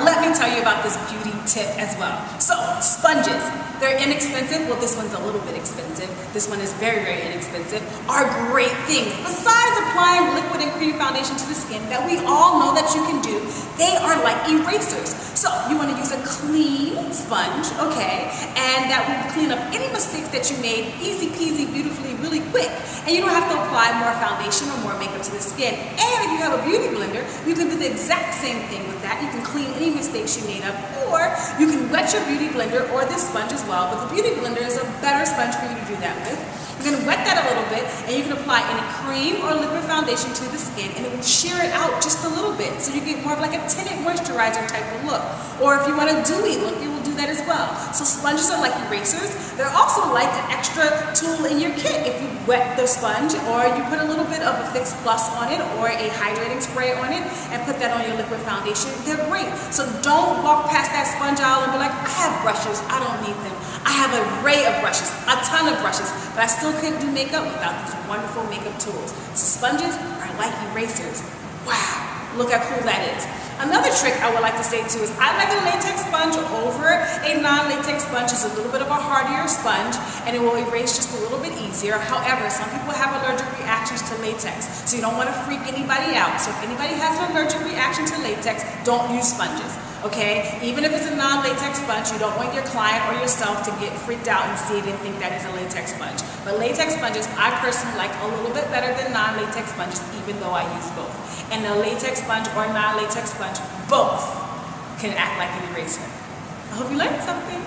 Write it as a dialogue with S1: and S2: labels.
S1: let me tell you about this beauty tip as well. So, sponges. They're inexpensive. Well, this one's a little bit expensive. This one is very, very inexpensive. Are great things. Besides applying liquid and cream foundation to the skin that we all know that you can do, they are like erasers. So you want to use a clean sponge, okay? And that will clean up any mistakes that you made easy peasy, beautifully, really quick. And you don't have to apply more foundation or more makeup to the skin. And if you have a beauty blender, you can do the exact same thing with that. You can clean any mistakes you made up, or you can wet your beauty blender or this sponge as well. But the beauty blender is a better sponge for you to do that with. You're going to wet that a little bit, and you can apply any cream or liquid foundation to the skin, and it will sheer it out just a little bit, so you get more of like a tinted moisturizer type of look. Or if you want a dewy look, it will do that as well. So sponges are like erasers. They're also like an extra tool in your kit. If you wet the sponge, or you put a little bit of a Fix Plus on it, or a hydrating spray on it, and put that on your liquid foundation, they're great. So don't walk past that sponge aisle and be like, I have brushes, I don't need them. I have an array of brushes, a ton of brushes, but I still couldn't do makeup without these wonderful makeup tools. So sponges are like erasers. Wow, look how cool that is. Another trick I would like to say too is I like a latex sponge over a non-latex sponge. It's a little bit of a hardier sponge, and it will erase just a little bit easier. However, some people have allergic reactions to latex, so you don't want to freak anybody out. So if anybody has an allergic reaction to latex, don't use sponges. Okay, even if it's a non-latex sponge, you don't want your client or yourself to get freaked out and see it and think that is a latex sponge. But latex sponges, I personally like a little bit better than non-latex sponges, even though I use both. And a latex sponge or non-latex sponge, both can act like an eraser. I hope you learned something.